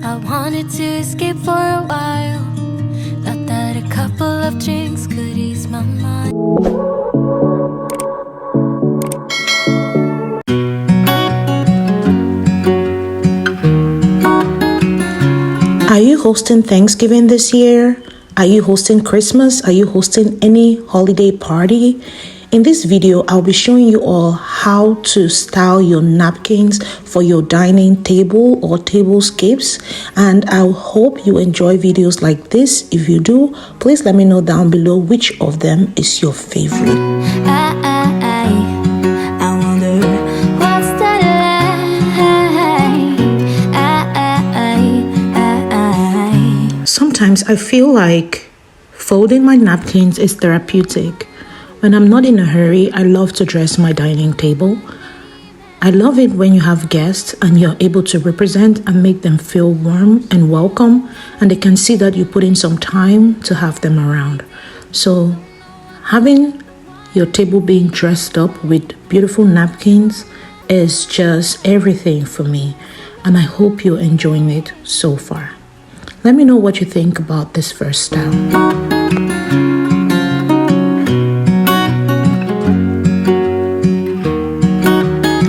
I wanted to escape for a while. Thought that a couple of drinks could ease my mind. Are you hosting Thanksgiving this year? Are you hosting Christmas? Are you hosting any holiday party? In this video, I'll be showing you all how to style your napkins for your dining table or tablescapes, and I hope you enjoy videos like this. If you do, please let me know down below which of them is your favorite. I wonder what's the line. Sometimes I feel like folding my napkins is therapeutic. When I'm not in a hurry, I love to dress my dining table. I love it when you have guests and you're able to represent and make them feel warm and welcome, and they can see that you put in some time to have them around. So having your table being dressed up with beautiful napkins is just everything for me, and I hope you're enjoying it so far. Let me know what you think about this first style.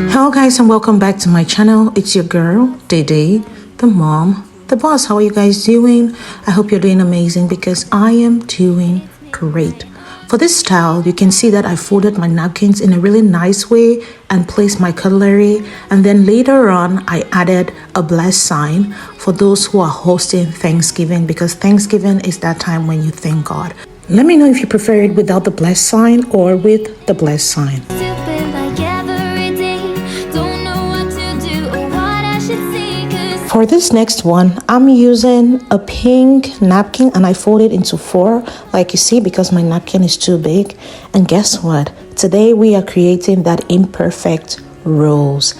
Hello guys, and welcome back to my channel. It's your girl, Dede, the mom, the boss. How are you guys doing? I hope you're doing amazing because I am doing great. For this style, you can see that I folded my napkins in a really nice way and placed my cutlery, and then later on I added a bless sign for those who are hosting Thanksgiving, because Thanksgiving is that time when you thank God. Let me know if you prefer it without the bless sign or with the bless sign. For this next one, I'm using a pink napkin and I fold it into 4, like you see, because my napkin is too big. And guess what? Today we are creating that imperfect rose.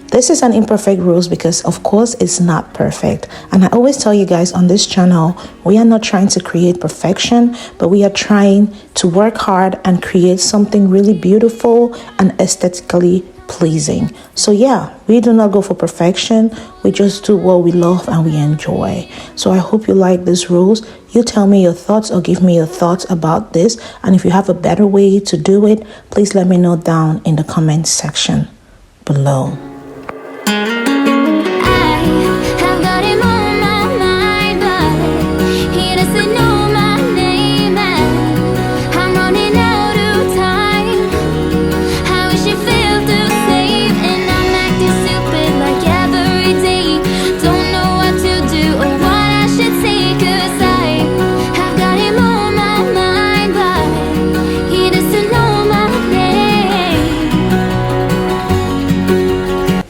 This is an imperfect rose because of course it's not perfect. And I always tell you guys on this channel, we are not trying to create perfection, but we are trying to work hard and create something really beautiful and aesthetically pleasing. So yeah, we do not go for perfection. We just do what we love and we enjoy. So I hope you like this rose. You tell me your thoughts or give me your thoughts about this, and if you have a better way to do it, please let me know down in the comment section below.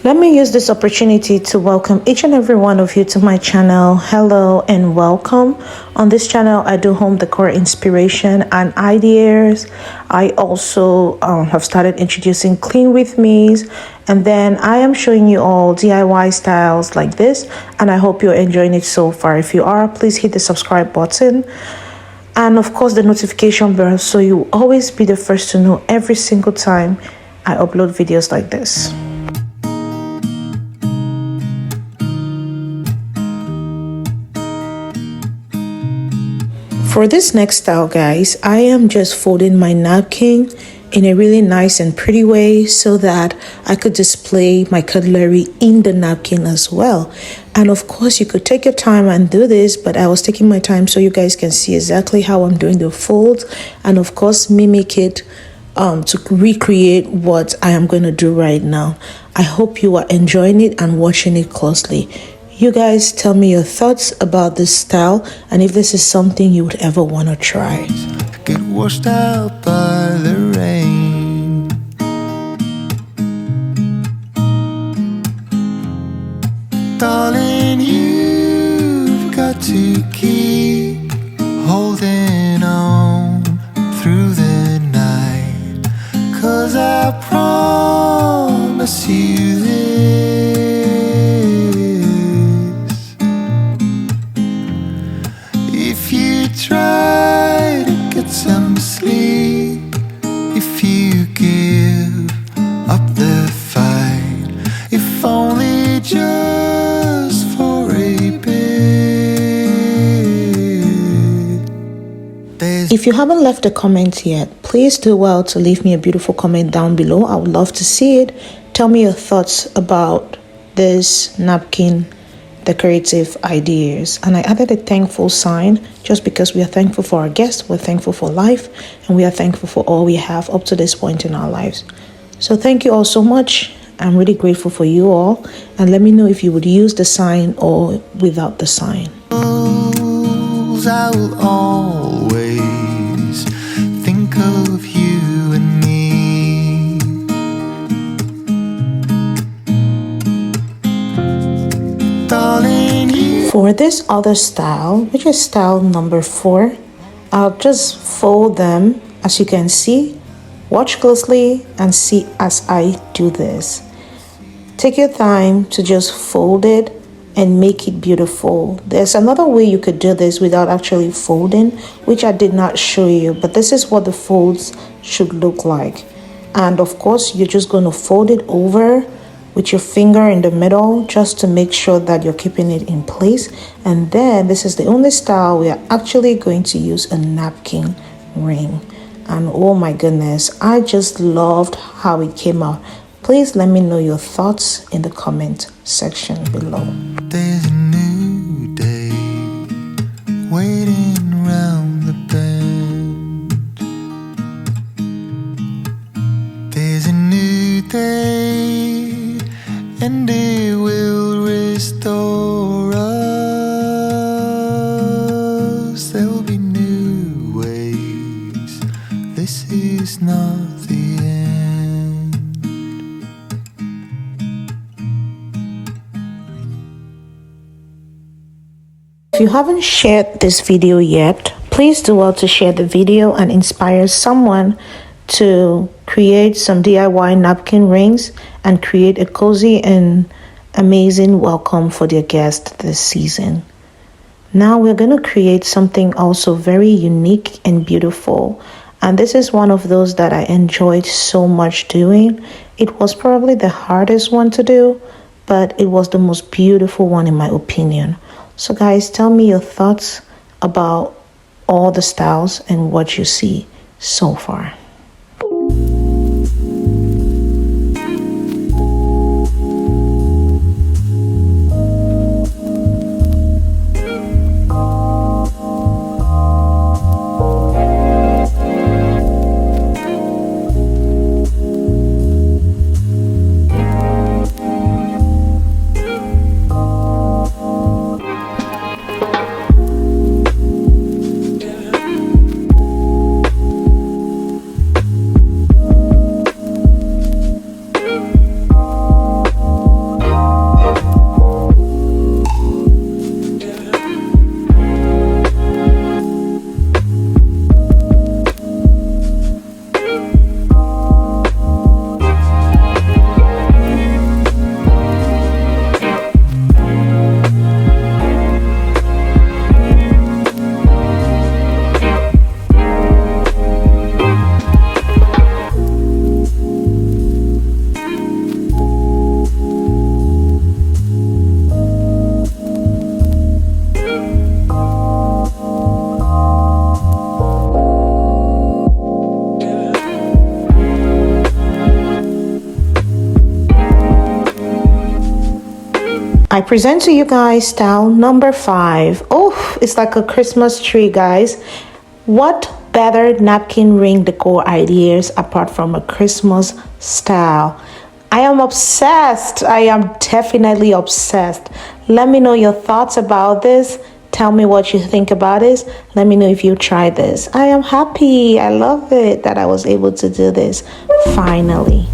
Let me use this opportunity to welcome each and every one of you to my channel. Hello and welcome. On this channel, I do home decor inspiration and ideas. I also have started introducing clean with me's, and then I am showing you all DIY styles like this, and I hope you're enjoying it so far. If you are, please hit the subscribe button and of course the notification bell, so you will always be the first to know every single time I upload videos like this. For this next style, guys, I am just folding my napkin in a really nice and pretty way so that I could display my cutlery in the napkin as well. And of course, you could take your time and do this, but I was taking my time so you guys can see exactly how I'm doing the folds, and of course mimic it to recreate what I am going to do right now. I hope you are enjoying it and watching it closely. You guys tell me your thoughts about this style and if this is something you would ever want to try. Get washed out by the rain. Darling, you've got to keep holding on through the night, 'cause I promise you this. If you try to get some sleep, if you give up the fight, if only just for a bit, If you haven't left a comment yet, please do well to leave me a beautiful comment down below. I would love to see it. Tell me your thoughts about this napkin decorative ideas. And I added a thankful sign just because we are thankful for our guests, we're thankful for life, and we are thankful for all we have up to this point in our lives. So thank you all so much. I'm really grateful for you all, and let me know if you would use the sign or without the sign. I will always think of you and me. Darling, you. For this other style, which is style number 4, I'll just fold them. As you can see, watch closely and see as I do this. Take your time to just fold it and make it beautiful. There's another way you could do this without actually folding, which I did not show you, but this is what the folds should look like. And of course, you're just going to fold it over with your finger in the middle just to make sure that you're keeping it in place. And then this is the only style we are actually going to use a napkin ring. And oh my goodness, I just loved how it came out. Please let me know your thoughts in the comment section below. There's a new day waiting round the bend. There's a new day, and it will restore us. There'll be new ways. This is not the end. If you haven't shared this video yet, please do well to share the video and inspire someone to create some DIY napkin rings and create a cozy and amazing welcome for their guest this season. Now we're going to create something also very unique and beautiful. And this is one of those that I enjoyed so much doing. It was probably the hardest one to do, but it was the most beautiful one in my opinion. So guys, tell me your thoughts about all the styles and what you see so far. I present to you guys style number 5. Oh, it's like a Christmas tree, guys. What better napkin ring decor ideas apart from a Christmas style? I am obsessed. I am definitely obsessed. Let me know your thoughts about this. Tell me what you think about this. Let me know if you tried this. I am happy. I love it that I was able to do this finally.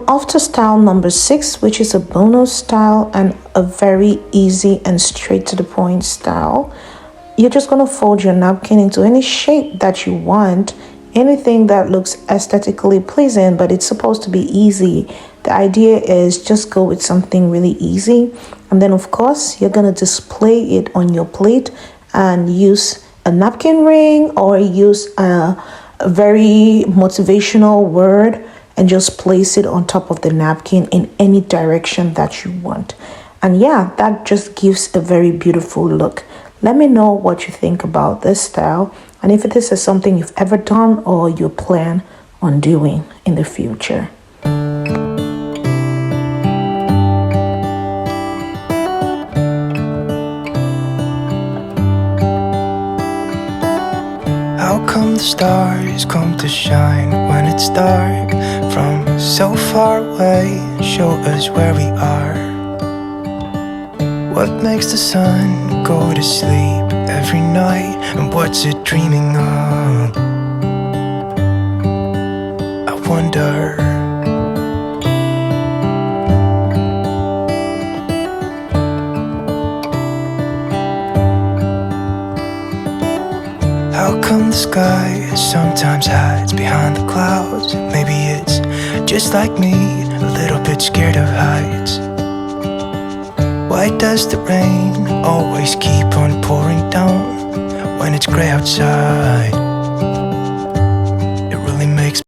Off to style number 6, which is a bonus style and a very easy and straight to the point style. You're just going to fold your napkin into any shape that you want, anything that looks aesthetically pleasing, but it's supposed to be easy. The idea is just go with something really easy, and then of course you're going to display it on your plate and use a napkin ring or use a very motivational word and just place it on top of the napkin in any direction that you want. And yeah, that just gives a very beautiful look. Let me know what you think about this style and if this is something you've ever done or you plan on doing in the future. How come the stars come to shine when it's dark from so far away and show us where we are? What makes the sun go to sleep every night, and what's it dreaming of? I wonder. How come the sky sometimes hides behind the clouds? Maybe it's just like me, a little bit scared of heights. Why does the rain always keep on pouring down when it's gray outside?